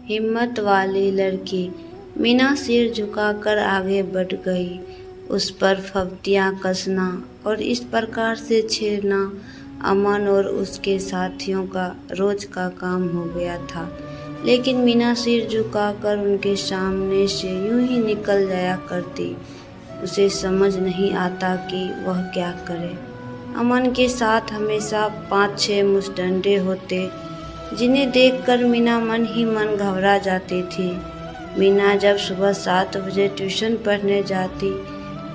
हिम्मत वाली लड़की। मीना सिर झुकाकर आगे बढ़ गई। उस पर फब्तियाँ कसना और इस प्रकार से छेड़ना अमन और उसके साथियों का रोज का काम हो गया था। लेकिन मीना सिर झुकाकर उनके सामने से यूं ही निकल जाया करती। उसे समझ नहीं आता कि वह क्या करे। अमन के साथ हमेशा 5-6 मुस्टंडे होते, जिन्हें देखकर मीना मन ही मन घबरा जाती थी। मीना जब सुबह 7 बजे ट्यूशन पढ़ने जाती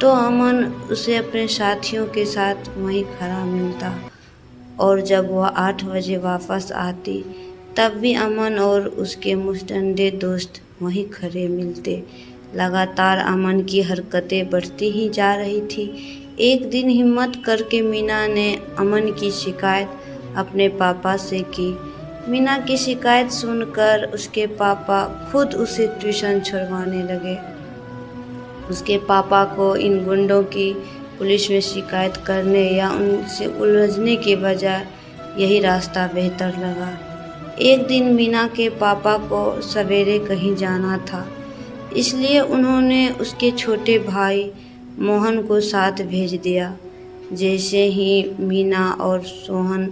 तो अमन उसे अपने साथियों के साथ वहीं खड़ा मिलता, और जब वह 8 बजे वापस आती तब भी अमन और उसके मुस्टंडे दोस्त वहीं खड़े मिलते। लगातार अमन की हरकतें बढ़ती ही जा रही थी। एक दिन हिम्मत करके मीना ने अमन की शिकायत अपने पापा से की। मीना की शिकायत सुनकर उसके पापा खुद उसे ट्यूशन छुड़वाने लगे। उसके पापा को इन गुंडों की पुलिस में शिकायत करने या उनसे उलझने के बजाय यही रास्ता बेहतर लगा। एक दिन मीना के पापा को सवेरे कहीं जाना था, इसलिए उन्होंने उसके छोटे भाई मोहन को साथ भेज दिया। जैसे ही मीना और सोहन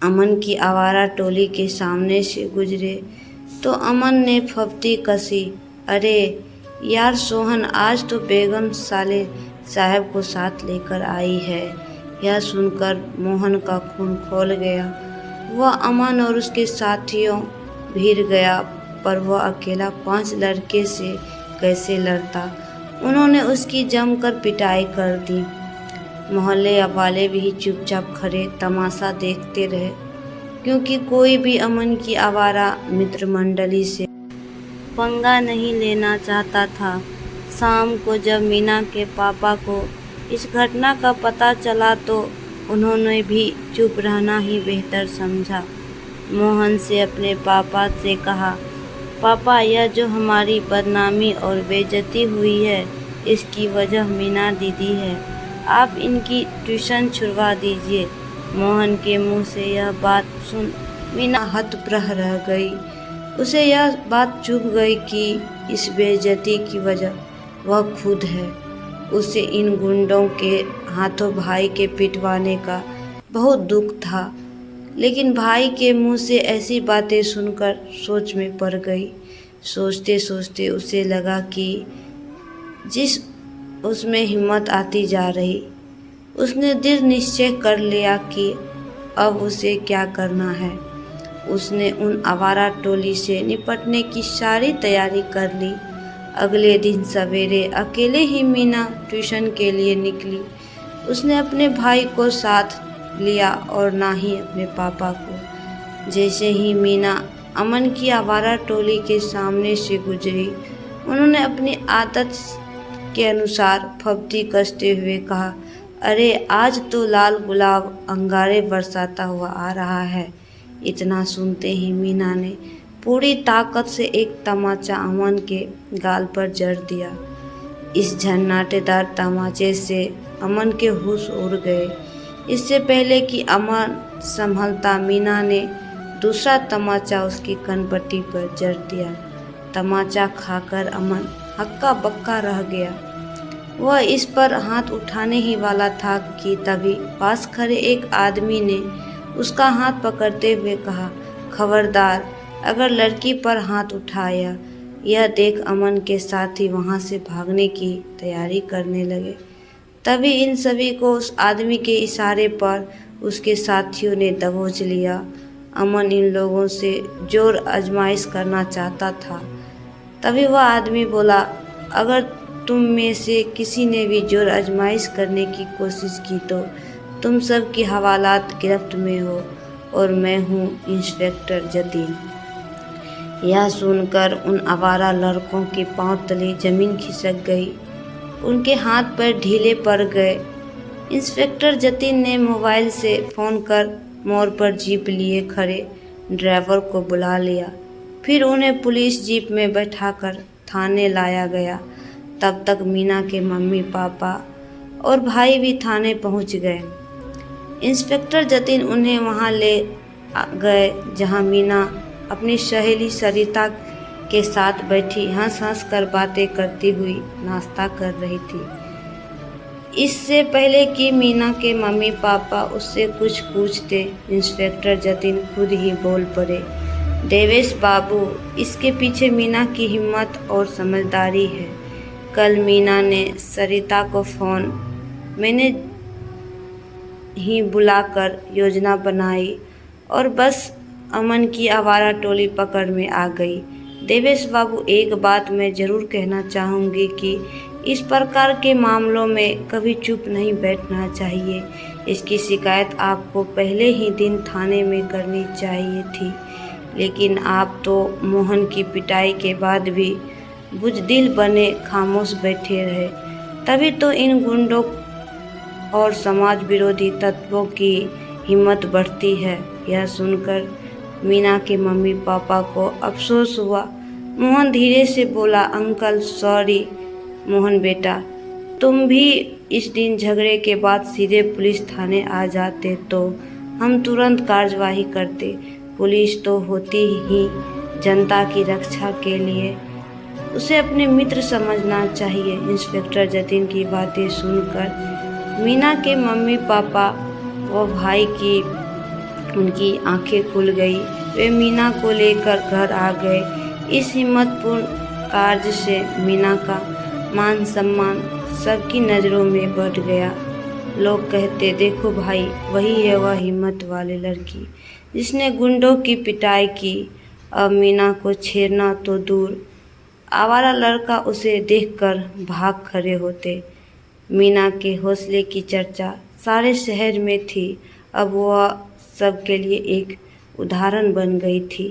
अमन की आवारा टोली के सामने से गुजरे तो अमन ने फब्ती कसी, अरे यार सोहन, आज तो बेगम साले साहब को साथ लेकर आई है। यह सुनकर मोहन का खून खौल गया। वह अमन और उसके साथियों भिड़ गया, पर वह अकेला 5 लड़के से कैसे लड़ता। उन्होंने उसकी जमकर पिटाई कर दी। मोहल्ले वाले भी चुपचाप खड़े तमाशा देखते रहे, क्योंकि कोई भी अमन की आवारा मित्र मंडली से पंगा नहीं लेना चाहता था। शाम को जब मीना के पापा को इस घटना का पता चला तो उन्होंने भी चुप रहना ही बेहतर समझा। मोहन से अपने पापा से कहा, पापा, यह जो हमारी बदनामी और बेइज्जती हुई है, इसकी वजह मीना दीदी है। आप इनकी ट्यूशन छुड़वा दीजिए। मोहन के मुंह से यह बात सुन मीना हतप्रह रह गई। उसे यह बात चुभ गई कि इस बेइज्जती की वजह वह खुद है। उसे इन गुंडों के हाथों भाई के पिटवाने का बहुत दुख था, लेकिन भाई के मुंह से ऐसी बातें सुनकर सोच में पड़ गई। सोचते सोचते उसे लगा कि जिस उसमें हिम्मत आती जा रही, उसने दृढ़ निश्चय कर लिया कि अब उसे क्या करना है। उसने उन आवारा टोली से निपटने की सारी तैयारी कर ली। अगले दिन सवेरे अकेले ही मीना ट्यूशन के लिए निकली। उसने अपने भाई को साथ लिया और ना ही अपने पापा को। जैसे ही मीना अमन की आवारा टोली के सामने से गुजरी, उन्होंने अपनी आदत के अनुसार फब्ती कसते हुए कहा, अरे आज तो लाल गुलाब अंगारे बरसाता हुआ आ रहा है। इतना सुनते ही मीना ने पूरी ताकत से एक तमाचा अमन के गाल पर जड़ दिया। इस झन्नाटेदार तमाचे से अमन के होश उड़ गए। इससे पहले कि अमन संभलता, मीना ने दूसरा तमाचा उसकी कनपट्टी पर जड़ दिया। तमाचा खाकर अमन हक्का बक्का रह गया। वह इस पर हाथ उठाने ही वाला था कि तभी पास खड़े एक आदमी ने उसका हाथ पकड़ते हुए कहा, खबरदार, अगर लड़की पर हाथ उठाया। यह देख अमन के साथी वहां से भागने की तैयारी करने लगे। तभी इन सभी को उस आदमी के इशारे पर उसके साथियों ने दबोच लिया। अमन इन लोगों से जोर आजमाइश करना चाहता था। तभी वह आदमी बोला, अगर तुम में से किसी ने भी जोर आजमाइश करने की कोशिश की तो तुम सब की हवालात गिरफ्त में हो, और मैं हूँ इंस्पेक्टर जतीन। यह सुनकर उन आवारा लड़कों के पांव तले जमीन खिसक गई। उनके हाथ पैर ढीले पड़ गए। इंस्पेक्टर जतीन ने मोबाइल से फ़ोन कर मोड़ पर जीप लिए खड़े ड्राइवर को बुला लिया। फिर उन्हें पुलिस जीप में बैठाकर थाने लाया गया। तब तक मीना के मम्मी पापा और भाई भी थाने पहुंच गए। इंस्पेक्टर जतीन उन्हें वहां ले गए जहां मीना अपनी सहेली सरिता के साथ बैठी हंस हंस कर बातें करती हुई नाश्ता कर रही थी। इससे पहले कि मीना के मम्मी पापा उससे कुछ पूछते, इंस्पेक्टर जतिन खुद ही बोल पड़े, देवेश बाबू, इसके पीछे मीना की हिम्मत और समझदारी है। कल मीना ने सरिता को मैंने ही बुलाकर योजना बनाई और बस अमन की आवारा टोली पकड़ में आ गई। देवेश बाबू, एक बात मैं ज़रूर कहना चाहूँगी कि इस प्रकार के मामलों में कभी चुप नहीं बैठना चाहिए। इसकी शिकायत आपको पहले ही दिन थाने में करनी चाहिए थी, लेकिन आप तो मोहन की पिटाई के बाद भी बुजदिल बने खामोश बैठे रहे। तभी तो इन गुंडों और समाज विरोधी तत्वों की हिम्मत बढ़ती है। यह सुनकर मीना के मम्मी पापा को अफसोस हुआ। मोहन धीरे से बोला, अंकल सॉरी। मोहन बेटा, तुम भी इस दिन झगड़े के बाद सीधे पुलिस थाने आ जाते तो हम तुरंत कार्यवाही करते। पुलिस तो होती ही जनता की रक्षा के लिए, उसे अपने मित्र समझना चाहिए। इंस्पेक्टर जतिन की बातें सुनकर मीना के मम्मी पापा व भाई की उनकी आंखें खुल गई। वे मीना को लेकर घर आ गए। इस हिम्मतपूर्ण कार्य से मीना का मान सम्मान सबकी नज़रों में बढ़ गया। लोग कहते, देखो भाई, वही है वह हिम्मत वाली लड़की जिसने गुंडों की पिटाई की। अब मीना को छेड़ना तो दूर, आवारा लड़का उसे देखकर भाग खड़े होते। मीना के हौसले की चर्चा सारे शहर में थी। अब वह सबके लिए एक उदाहरण बन गई थी।